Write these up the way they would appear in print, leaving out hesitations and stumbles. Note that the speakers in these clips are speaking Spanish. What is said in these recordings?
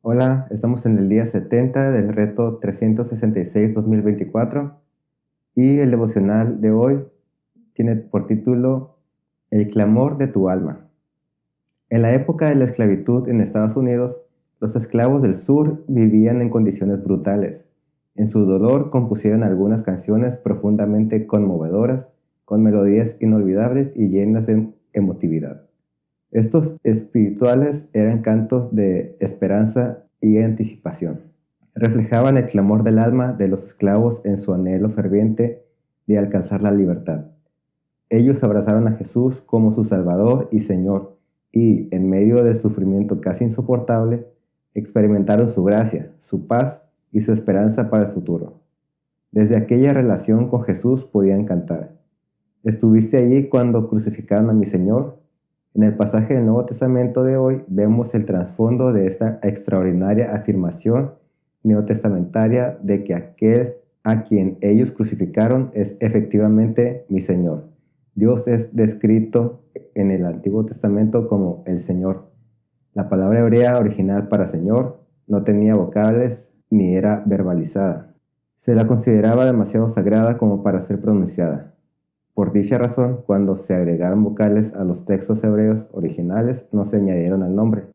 Hola, estamos en el día 70 del reto 366-2024 y el devocional de hoy tiene por título El clamor de tu alma. En la época de la esclavitud en Estados Unidos, los esclavos del sur vivían en condiciones brutales. En su dolor compusieron algunas canciones profundamente conmovedoras, con melodías inolvidables y llenas de emotividad. Estos espirituales eran cantos de esperanza y anticipación. Reflejaban el clamor del alma de los esclavos en su anhelo ferviente de alcanzar la libertad. Ellos abrazaron a Jesús como su Salvador y Señor y, en medio del sufrimiento casi insoportable, experimentaron su gracia, su paz y su esperanza para el futuro. Desde aquella relación con Jesús podían cantar: ¿estuviste allí cuando crucificaron a mi Señor? En el pasaje del Nuevo Testamento de hoy vemos el trasfondo de esta extraordinaria afirmación neotestamentaria de que aquel a quien ellos crucificaron es efectivamente mi Señor. Dios es descrito en el Antiguo Testamento como el Señor. La palabra hebrea original para Señor no tenía vocales ni era verbalizada. Se la consideraba demasiado sagrada como para ser pronunciada. Por dicha razón, cuando se agregaron vocales a los textos hebreos originales, no se añadieron al nombre.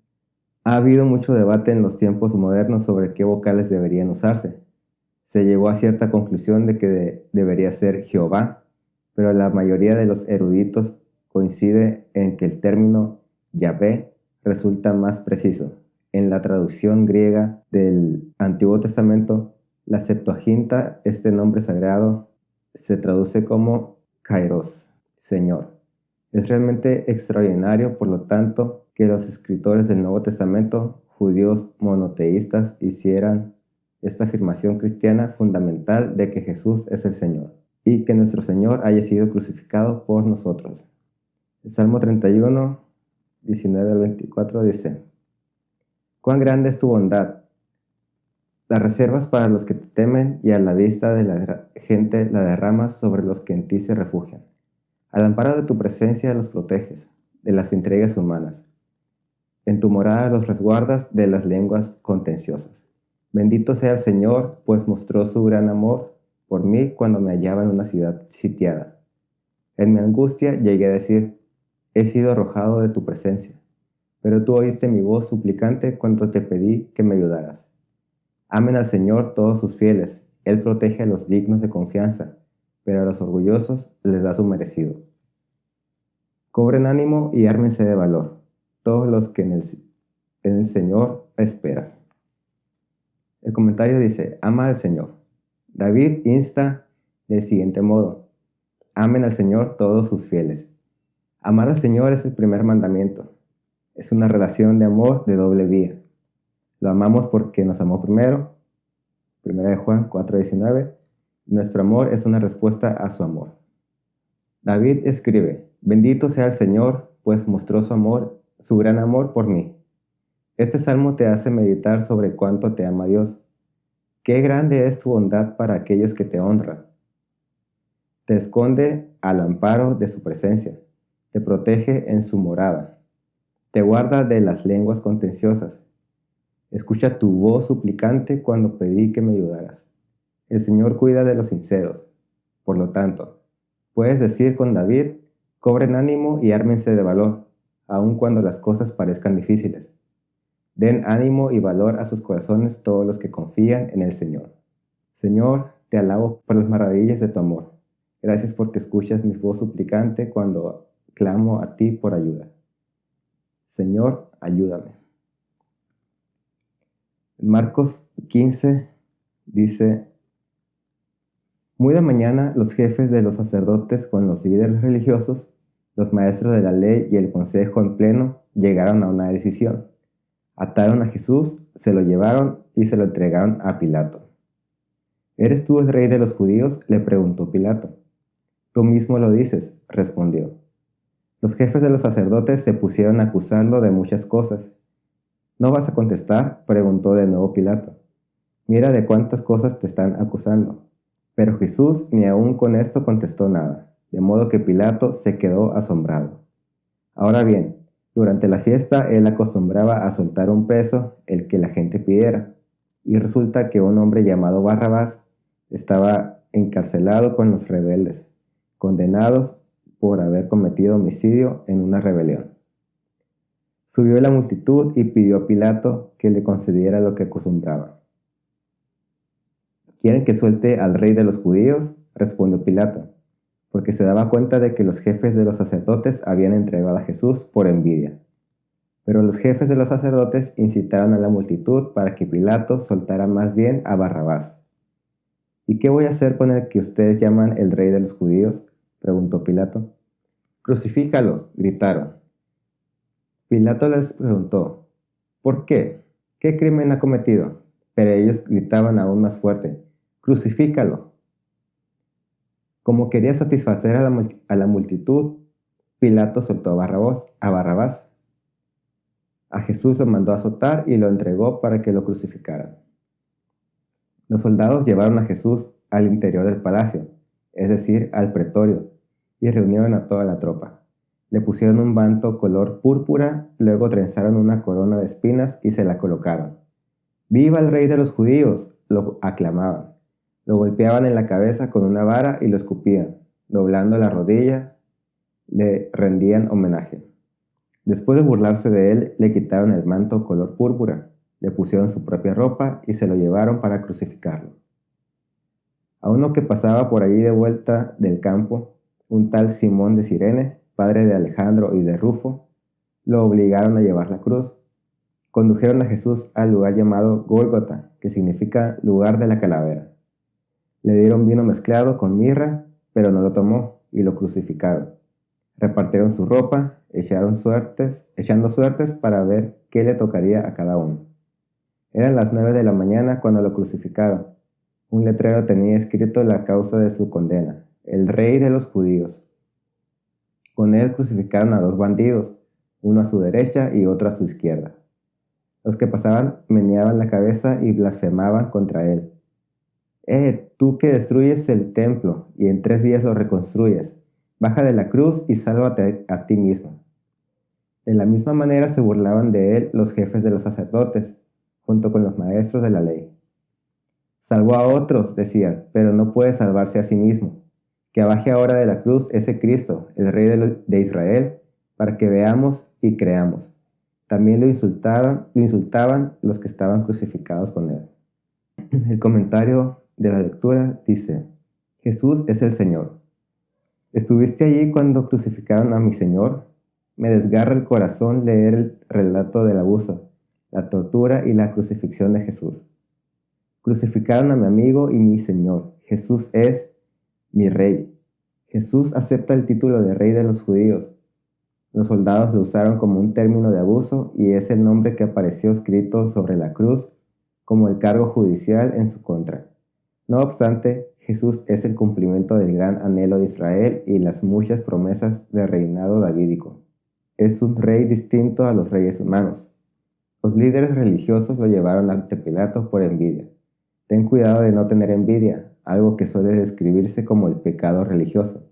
Ha habido mucho debate en los tiempos modernos sobre qué vocales deberían usarse. Se llegó a cierta conclusión de que debería ser Jehová, pero la mayoría de los eruditos coincide en que el término Yahvé resulta más preciso. En la traducción griega del Antiguo Testamento, la Septuaginta, este nombre sagrado se traduce como Kairos, Señor. Es realmente extraordinario, por lo tanto, que los escritores del Nuevo Testamento, judíos monoteístas, hicieran esta afirmación cristiana fundamental de que Jesús es el Señor y que nuestro Señor haya sido crucificado por nosotros. El Salmo 31, 19 al 24 dice: «Cuán grande es tu bondad, las reservas para los que te temen, y a la vista de la gente la derramas sobre los que en ti se refugian. Al amparo de tu presencia los proteges de las intrigas humanas. En tu morada los resguardas de las lenguas contenciosas. Bendito sea el Señor, pues mostró su gran amor por mí cuando me hallaba en una ciudad sitiada. En mi angustia llegué a decir: he sido arrojado de tu presencia. Pero tú oíste mi voz suplicante cuando te pedí que me ayudaras. Amen al Señor todos sus fieles. Él protege a los dignos de confianza, pero a los orgullosos les da su merecido. Cobren ánimo y ármense de valor, todos los que en el Señor esperan». El comentario dice: ama al Señor. David insta del siguiente modo: amen al Señor todos sus fieles. Amar al Señor es el primer mandamiento. Es una relación de amor de doble vía. Lo amamos porque nos amó primero, 1 Juan 4:19. Nuestro amor es una respuesta a su amor. David escribe: bendito sea el Señor, pues mostró su amor, su gran amor por mí. Este salmo te hace meditar sobre cuánto te ama Dios. Qué grande es tu bondad para aquellos que te honran. Te esconde al amparo de su presencia, te protege en su morada, te guarda de las lenguas contenciosas. Escucha tu voz suplicante cuando pedí que me ayudaras. El Señor cuida de los sinceros. Por lo tanto, puedes decir con David: cobren ánimo y ármense de valor, aun cuando las cosas parezcan difíciles. Den ánimo y valor a sus corazones todos los que confían en el Señor. Señor, te alabo por las maravillas de tu amor. Gracias porque escuchas mi voz suplicante cuando clamo a ti por ayuda. Señor, ayúdame. Marcos 15 dice: muy de mañana los jefes de los sacerdotes con los líderes religiosos, los maestros de la ley y el consejo en pleno llegaron a una decisión. Ataron a Jesús, se lo llevaron y se lo entregaron a Pilato. ¿Eres tú el rey de los judíos?, le preguntó Pilato. Tú mismo lo dices, respondió. Los jefes de los sacerdotes se pusieron a acusarlo de muchas cosas. ¿No vas a contestar?, preguntó de nuevo Pilato. Mira de cuántas cosas te están acusando. Pero Jesús ni aun con esto contestó nada, de modo que Pilato se quedó asombrado. Ahora bien, Durante la fiesta, él acostumbraba a soltar un preso, el que la gente pidiera, y resulta que un hombre llamado Barrabás estaba encarcelado con los rebeldes, condenados por haber cometido homicidio en una rebelión. Subió la multitud y pidió a Pilato que le concediera lo que acostumbraba. ¿Quieren que suelte al rey de los judíos?, respondió Pilato, porque se daba cuenta de que los jefes de los sacerdotes habían entregado a Jesús por envidia. Pero los jefes de los sacerdotes incitaron a la multitud para que Pilato soltara más bien a Barrabás. ¿Y qué voy a hacer con el que ustedes llaman el rey de los judíos?, preguntó Pilato. «Crucifícalo», gritaron. Pilato les preguntó, «¿Por qué? ¿Qué crimen ha cometido?». Pero ellos gritaban aún más fuerte, «¡Crucifícalo!». Como quería satisfacer a la multitud, Pilato soltó a Barrabás. A Jesús lo mandó azotar y lo entregó para que lo crucificaran. Los soldados llevaron a Jesús al interior del palacio, es decir, al pretorio, y reunieron a toda la tropa. Le pusieron un manto color púrpura, luego trenzaron una corona de espinas y se la colocaron. «¡Viva el rey de los judíos!», lo aclamaban. Lo golpeaban en la cabeza con una vara y lo escupían. Doblando la rodilla, le rendían homenaje. Después de burlarse de él, le quitaron el manto color púrpura, le pusieron su propia ropa y se lo llevaron para crucificarlo. A uno que pasaba por allí de vuelta del campo, un tal Simón de Cirene, padre de Alejandro y de Rufo, lo obligaron a llevar la cruz. Condujeron a Jesús al lugar llamado Gólgota, que significa lugar de la calavera. Le dieron vino mezclado con mirra, pero no lo tomó, y lo crucificaron. Repartieron su ropa, echando suertes para ver qué le tocaría a cada uno. Eran las 9 de la mañana cuando lo crucificaron. Un letrero tenía escrito la causa de su condena: «El rey de los judíos». Con él crucificaron a 2 bandidos, uno a su derecha y otro a su izquierda. Los que pasaban meneaban la cabeza y blasfemaban contra él. Tú que destruyes el templo y en 3 días lo reconstruyes, baja de la cruz y sálvate a ti mismo». De la misma manera se burlaban de él los jefes de los sacerdotes, junto con los maestros de la ley. «Salvó a otros», decían, «pero no puede salvarse a sí mismo. Que baje ahora de la cruz ese Cristo, el Rey de Israel, para que veamos y creamos». También lo insultaban los que estaban crucificados con él. El comentario de la lectura dice: Jesús es el Señor. ¿Estuviste allí cuando crucificaron a mi Señor? Me desgarra el corazón leer el relato del abuso, la tortura y la crucifixión de Jesús. Crucificaron a mi amigo y mi Señor. Jesús es mi Rey. Jesús acepta el título de Rey de los judíos. Los soldados lo usaron como un término de abuso y es el nombre que apareció escrito sobre la cruz como el cargo judicial en su contra. No obstante, Jesús es el cumplimiento del gran anhelo de Israel y las muchas promesas del reinado davídico. Es un rey distinto a los reyes humanos. Los líderes religiosos lo llevaron ante Pilato por envidia. Ten cuidado de no tener envidia, algo que suele describirse como el pecado religioso.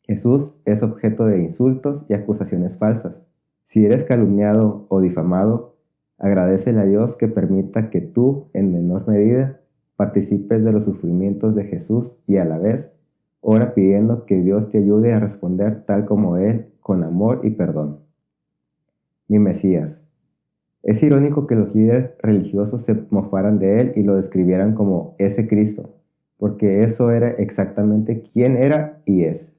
Jesús es objeto de insultos y acusaciones falsas. Si eres calumniado o difamado, agradécele a Dios que permita que tú, en menor medida, participes de los sufrimientos de Jesús y a la vez, ora pidiendo que Dios te ayude a responder tal como Él, con amor y perdón. Mi Mesías. Es irónico que los líderes religiosos se mofaran de Él y lo describieran como ese Cristo, porque eso era exactamente quién era y es.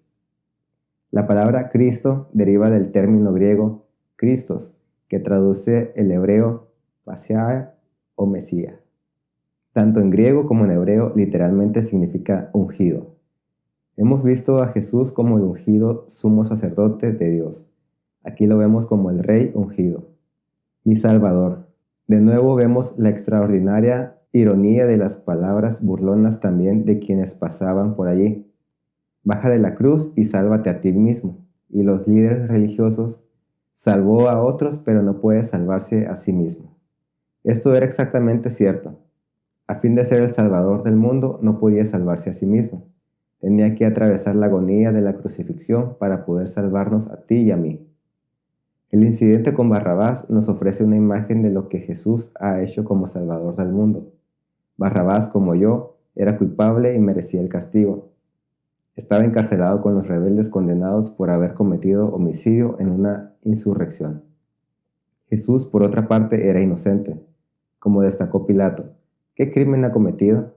La palabra Cristo deriva del término griego Christos, que traduce el hebreo Masiá o Mesías. Tanto en griego como en hebreo literalmente significa ungido. Hemos visto a Jesús como el ungido sumo sacerdote de Dios. Aquí lo vemos como el Rey ungido. Mi Salvador. De nuevo vemos la extraordinaria ironía de las palabras burlonas también de quienes pasaban por allí. Baja de la cruz y sálvate a ti mismo. Y los líderes religiosos: salvó a otros, pero no puede salvarse a sí mismo. Esto era exactamente cierto. A fin de ser el Salvador del mundo, no podía salvarse a sí mismo. Tenía que atravesar la agonía de la crucifixión para poder salvarnos a ti y a mí. El incidente con Barrabás nos ofrece una imagen de lo que Jesús ha hecho como Salvador del mundo. Barrabás, como yo, era culpable y merecía el castigo. Estaba encarcelado con los rebeldes condenados por haber cometido homicidio en una insurrección. Jesús, por otra parte, era inocente, como destacó Pilato. ¿Qué crimen ha cometido?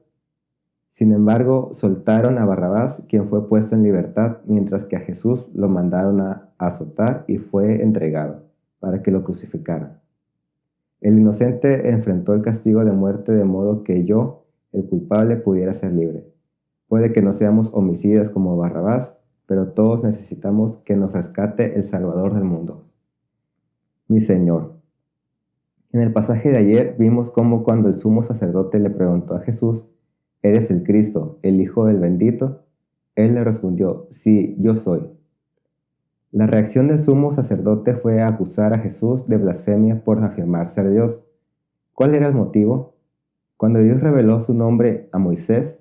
Sin embargo, soltaron a Barrabás, quien fue puesto en libertad, mientras que a Jesús lo mandaron a azotar y fue entregado para que lo crucificaran. El inocente enfrentó el castigo de muerte de modo que yo, el culpable, pudiera ser libre. Puede que no seamos homicidas como Barrabás, pero todos necesitamos que nos rescate el Salvador del mundo. Mi Señor. En el pasaje de ayer vimos cómo cuando el sumo sacerdote le preguntó a Jesús, ¿eres el Cristo, el Hijo del Bendito? Él le respondió, sí, yo soy. La reacción del sumo sacerdote fue a acusar a Jesús de blasfemia por afirmar ser Dios. ¿Cuál era el motivo? Cuando Dios reveló su nombre a Moisés,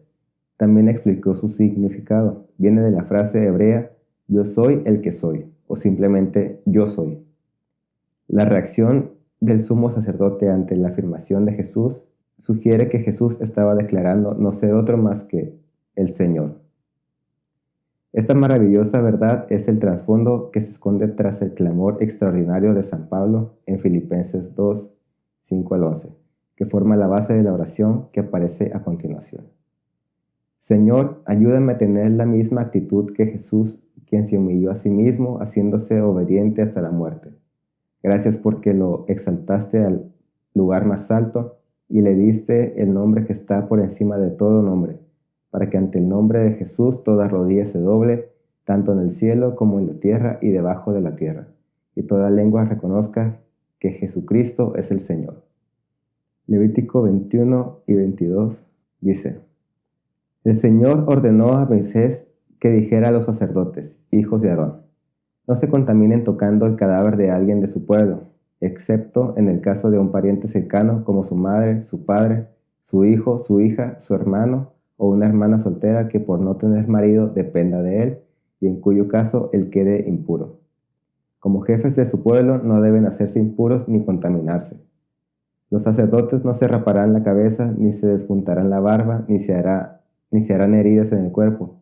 también explicó su significado. Viene de la frase hebrea, yo soy el que soy, o simplemente yo soy. La reacción del sumo sacerdote ante la afirmación de Jesús sugiere que Jesús estaba declarando no ser otro más que el Señor. Esta maravillosa verdad es el trasfondo que se esconde tras el clamor extraordinario de San Pablo en Filipenses 2, 5 al 11, que forma la base de la oración que aparece a continuación. Señor, ayúdame a tener la misma actitud que Jesús, quien se humilló a sí mismo, haciéndose obediente hasta la muerte. Gracias porque lo exaltaste al lugar más alto y le diste el nombre que está por encima de todo nombre, para que ante el nombre de Jesús toda rodilla se doble, tanto en el cielo como en la tierra y debajo de la tierra, y toda lengua reconozca que Jesucristo es el Señor. Levítico 21 y 22 dice, el Señor ordenó a Moisés que dijera a los sacerdotes, hijos de Aarón, no se contaminen tocando el cadáver de alguien de su pueblo, excepto en el caso de un pariente cercano como su madre, su padre, su hijo, su hija, su hermano o una hermana soltera que por no tener marido dependa de él y en cuyo caso él quede impuro. Como jefes de su pueblo no deben hacerse impuros ni contaminarse. Los sacerdotes no se raparán la cabeza, ni se despuntarán la barba, ni se harán heridas en el cuerpo.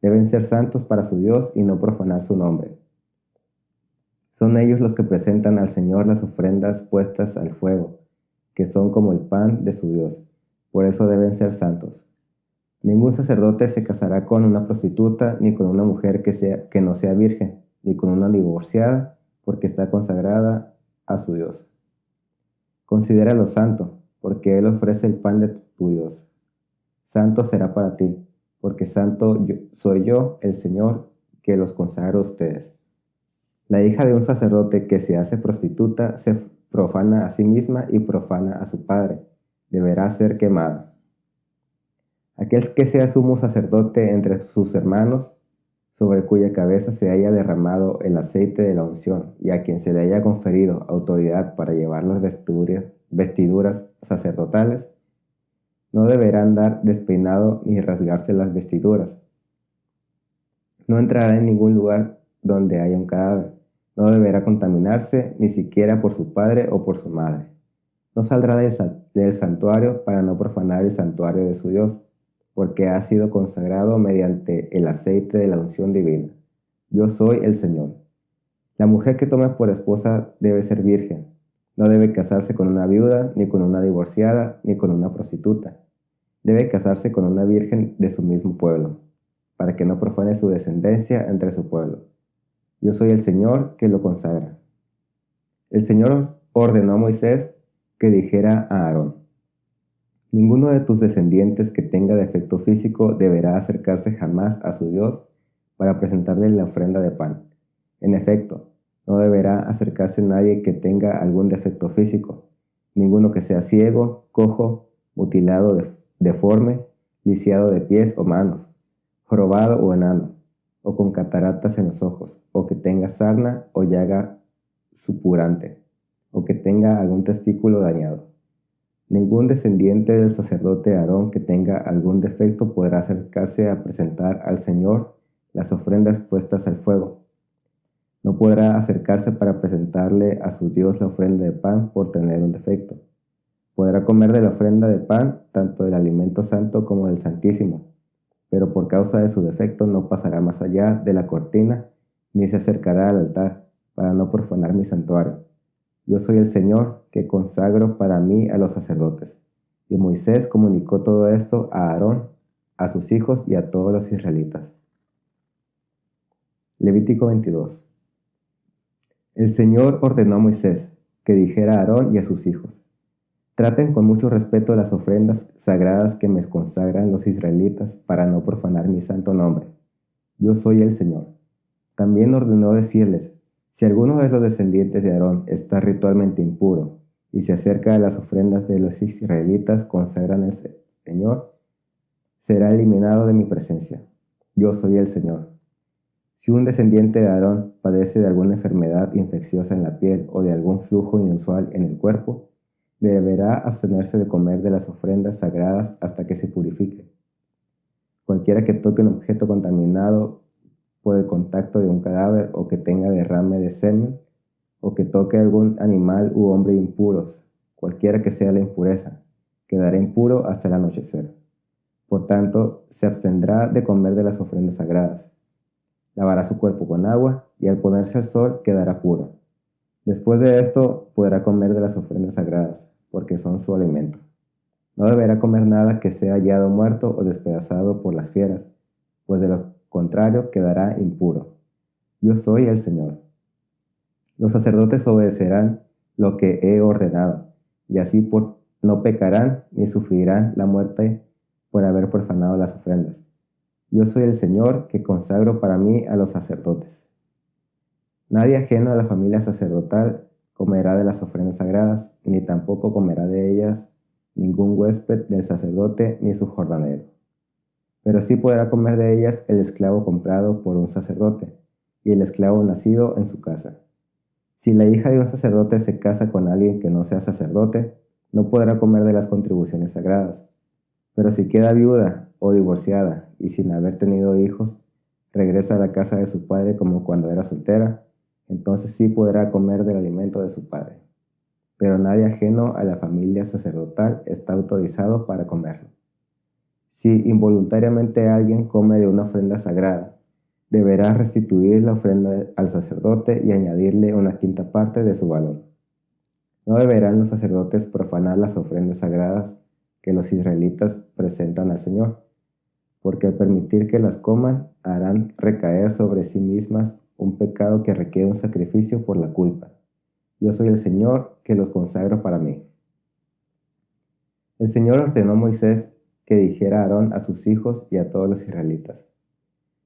Deben ser santos para su Dios y no profanar su nombre. Son ellos los que presentan al Señor las ofrendas puestas al fuego, que son como el pan de su Dios. Por eso deben ser santos. Ningún sacerdote se casará con una prostituta, ni con una mujer que no sea virgen, ni con una divorciada, porque está consagrada a su Dios. Considéralo santo, porque Él ofrece el pan de tu Dios. Santo será para ti, porque santo soy yo, el Señor, que los consagro a ustedes. La hija de un sacerdote que se hace prostituta se profana a sí misma y profana a su padre. Deberá ser quemada. Aquel que sea sumo sacerdote entre sus hermanos, sobre cuya cabeza se haya derramado el aceite de la unción, y a quien se le haya conferido autoridad para llevar las vestiduras sacerdotales, no deberá andar despeinado ni rasgarse las vestiduras. No entrará en ningún lugar donde haya un cadáver. No deberá contaminarse ni siquiera por su padre o por su madre. No saldrá del santuario para no profanar el santuario de su Dios, porque ha sido consagrado mediante el aceite de la unción divina. Yo soy el Señor. La mujer que tome por esposa debe ser virgen. No debe casarse con una viuda, ni con una divorciada, ni con una prostituta. Debe casarse con una virgen de su mismo pueblo, para que no profane su descendencia entre su pueblo. Yo soy el Señor que lo consagra. El Señor ordenó a Moisés que dijera a Aarón, ninguno de tus descendientes que tenga defecto físico deberá acercarse jamás a su Dios para presentarle la ofrenda de pan. En efecto, no deberá acercarse nadie que tenga algún defecto físico, ninguno que sea ciego, cojo, mutilado, deforme, lisiado de pies o manos, jorobado o enano, o con cataratas en los ojos, o que tenga sarna o llaga supurante, o que tenga algún testículo dañado. Ningún descendiente del sacerdote Aarón que tenga algún defecto podrá acercarse a presentar al Señor las ofrendas puestas al fuego. No podrá acercarse para presentarle a su Dios la ofrenda de pan por tener un defecto. Podrá comer de la ofrenda de pan, tanto del alimento santo como del santísimo, pero por causa de su defecto no pasará más allá de la cortina, ni se acercará al altar, para no profanar mi santuario. Yo soy el Señor, que consagro para mí a los sacerdotes. Y Moisés comunicó todo esto a Aarón, a sus hijos y a todos los israelitas. Levítico 22. El Señor ordenó a Moisés que dijera a Aarón y a sus hijos: traten con mucho respeto las ofrendas sagradas que me consagran los israelitas para no profanar mi santo nombre. Yo soy el Señor. También ordenó decirles: si alguno de los descendientes de Aarón está ritualmente impuro y se acerca a las ofrendas de los israelitas consagran al Señor, será eliminado de mi presencia. Yo soy el Señor. Si un descendiente de Aarón padece de alguna enfermedad infecciosa en la piel o de algún flujo inusual en el cuerpo, deberá abstenerse de comer de las ofrendas sagradas hasta que se purifique. Cualquiera que toque un objeto contaminado por el contacto de un cadáver o que tenga derrame de semen o que toque algún animal u hombre impuros, cualquiera que sea la impureza, quedará impuro hasta el anochecer. Por tanto, se abstendrá de comer de las ofrendas sagradas. Lavará su cuerpo con agua y al ponerse al sol quedará puro. Después de esto podrá comer de las ofrendas sagradas, porque son su alimento. No deberá comer nada que sea hallado muerto o despedazado por las fieras, pues de lo contrario quedará impuro. Yo soy el Señor. Los sacerdotes obedecerán lo que he ordenado, y así no pecarán ni sufrirán la muerte por haber profanado las ofrendas. Yo soy el Señor, que consagro para mí a los sacerdotes. Nadie ajeno a la familia sacerdotal comerá de las ofrendas sagradas, ni tampoco comerá de ellas ningún huésped del sacerdote ni su jornalero. Pero sí podrá comer de ellas el esclavo comprado por un sacerdote, y el esclavo nacido en su casa. Si la hija de un sacerdote se casa con alguien que no sea sacerdote, no podrá comer de las contribuciones sagradas. Pero si queda viuda o divorciada y sin haber tenido hijos, regresa a la casa de su padre como cuando era soltera, entonces sí podrá comer del alimento de su padre. Pero nadie ajeno a la familia sacerdotal está autorizado para comerlo. Si involuntariamente alguien come de una ofrenda sagrada, deberá restituir la ofrenda al sacerdote y añadirle una quinta parte de su valor. No deberán los sacerdotes profanar las ofrendas sagradas que los israelitas presentan al Señor, porque al permitir que las coman, harán recaer sobre sí mismas un pecado que requiere un sacrificio por la culpa. Yo soy el Señor, que los consagro para mí. El Señor ordenó a Moisés que dijera a Aarón, a sus hijos y a todos los israelitas: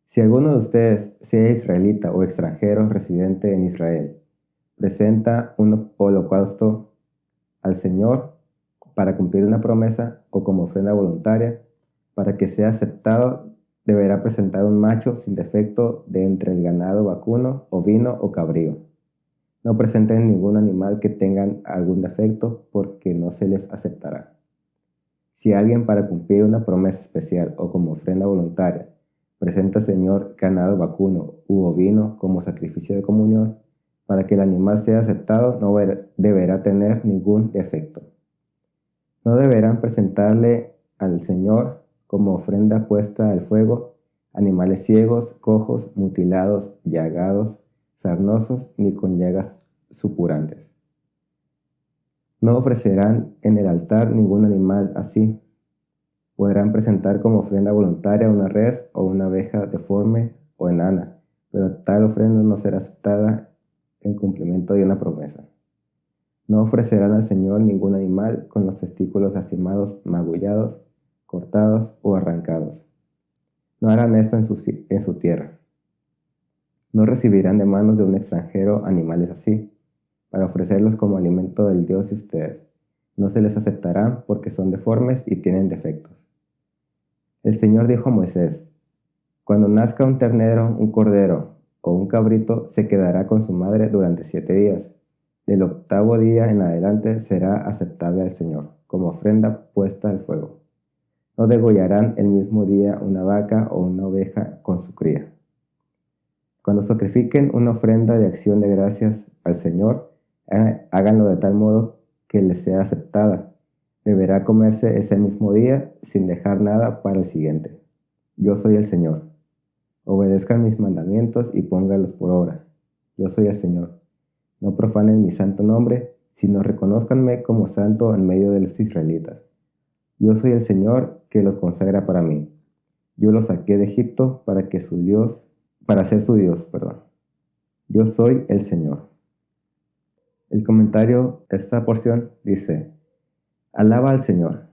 si alguno de ustedes, sea israelita o extranjero residente en Israel, presenta un holocausto al Señor para cumplir una promesa o como ofrenda voluntaria, para que sea aceptado, deberá presentar un macho sin defecto de entre el ganado vacuno, ovino o cabrío. No presenten ningún animal que tengan algún defecto, porque no se les aceptará. Si alguien, para cumplir una promesa especial o como ofrenda voluntaria, presenta al Señor ganado vacuno u ovino como sacrificio de comunión, para que el animal sea aceptado, no deberá tener ningún defecto. No deberán presentarle al Señor como ofrenda puesta al fuego animales ciegos, cojos, mutilados, llagados, sarnosos, ni con llagas supurantes. No ofrecerán en el altar ningún animal así. Podrán presentar como ofrenda voluntaria una res o una oveja deforme o enana, pero tal ofrenda no será aceptada en cumplimiento de una promesa. No ofrecerán al Señor ningún animal con los testículos lastimados, magullados, cortados o arrancados. No harán esto en su tierra. No recibirán de manos de un extranjero animales así, para ofrecerlos como alimento del Dios de ustedes. No se les aceptarán porque son deformes y tienen defectos. El Señor dijo a Moisés: cuando nazca un ternero, un cordero o un cabrito, se quedará con su madre durante 7 días. Del 8º día en adelante será aceptable al Señor, como ofrenda puesta al fuego. No degollarán el mismo día una vaca o una oveja con su cría. Cuando sacrifiquen una ofrenda de acción de gracias al Señor, háganlo de tal modo que les sea aceptada. Deberá comerse ese mismo día sin dejar nada para el siguiente. Yo soy el Señor. Obedezcan mis mandamientos y póngalos por obra. Yo soy el Señor. No profanen mi santo nombre, sino reconózcanme como santo en medio de los israelitas. Yo soy el Señor que los consagra para mí. Yo los saqué de Egipto para ser su Dios. Yo soy el Señor. El comentario de esta porción dice: alaba al Señor.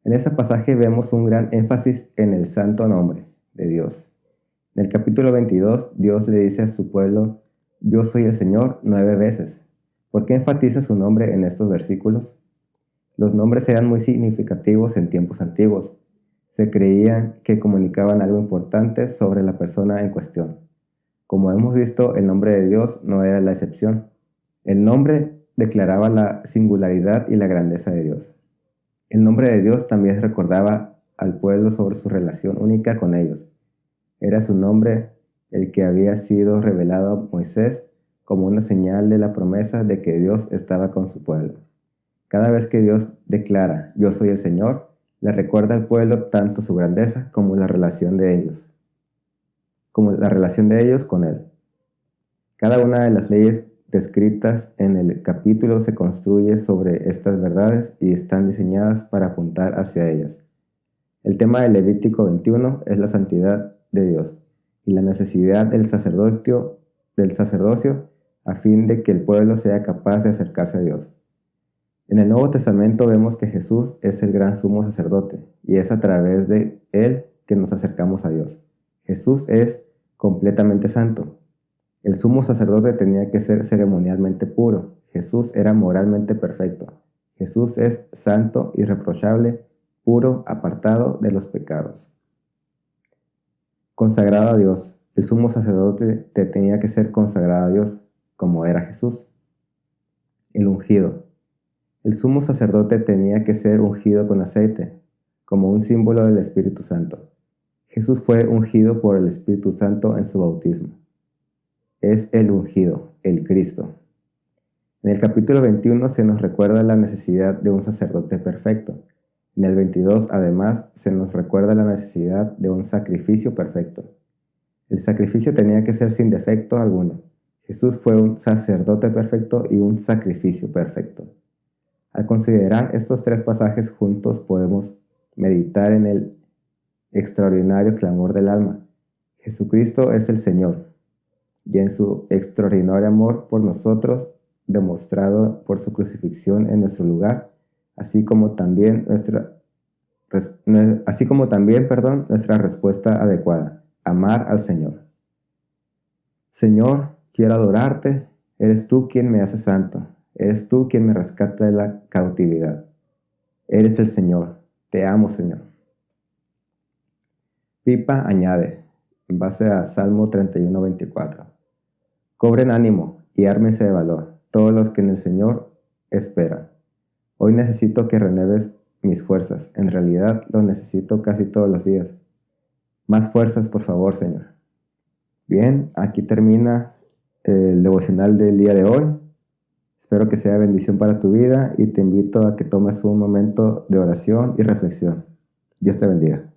En este pasaje vemos un gran énfasis en el santo nombre de Dios. En el capítulo 22, Dios le dice a su pueblo: yo soy el Señor 9 veces. ¿Por qué enfatiza su nombre en estos versículos? Los nombres eran muy significativos en tiempos antiguos. Se creían que comunicaban algo importante sobre la persona en cuestión. Como hemos visto, el nombre de Dios no era la excepción. El nombre declaraba la singularidad y la grandeza de Dios. El nombre de Dios también recordaba al pueblo sobre su relación única con ellos. Era su nombre el que había sido revelado a Moisés como una señal de la promesa de que Dios estaba con su pueblo. Cada vez que Dios declara yo soy el Señor, le recuerda al pueblo tanto su grandeza como la relación de ellos con Él. Cada una de las leyes descritas en el capítulo se construye sobre estas verdades y están diseñadas para apuntar hacia ellas. El tema de Levítico 21 es la santidad de Dios y la necesidad del sacerdocio a fin de que el pueblo sea capaz de acercarse a Dios. En el Nuevo Testamento vemos que Jesús es el gran sumo sacerdote y es a través de Él que nos acercamos a Dios. Jesús es completamente santo. El sumo sacerdote tenía que ser ceremonialmente puro. Jesús era moralmente perfecto. Jesús es santo, irreprochable, puro, apartado de los pecados. Consagrado a Dios. El sumo sacerdote tenía que ser consagrado a Dios, como era Jesús. El ungido. El sumo sacerdote tenía que ser ungido con aceite, como un símbolo del Espíritu Santo. Jesús fue ungido por el Espíritu Santo en su bautismo. Es el ungido, el Cristo. En el capítulo 21 se nos recuerda la necesidad de un sacerdote perfecto. En el 22, además, se nos recuerda la necesidad de un sacrificio perfecto. El sacrificio tenía que ser sin defecto alguno. Jesús fue un sacerdote perfecto y un sacrificio perfecto. Al considerar estos 3 pasajes juntos, podemos meditar en el extraordinario clamor del alma. Jesucristo es el Señor, y en su extraordinario amor por nosotros, demostrado por su crucifixión en nuestro lugar, así como también nuestra respuesta adecuada: amar al Señor. Señor, quiero adorarte. Eres tú quien me hace santo. Eres tú quien me rescata de la cautividad. Eres el Señor. Te amo, Señor. Pipa añade, en base a Salmo 31:24. Cobren ánimo y ármense de valor, todos los que en el Señor esperan. Hoy necesito que renueves mis fuerzas. En realidad lo necesito casi todos los días. Más fuerzas, por favor, Señor. Bien, aquí termina el devocional del día de hoy. Espero que sea bendición para tu vida y te invito a que tomes un momento de oración y reflexión. Dios te bendiga.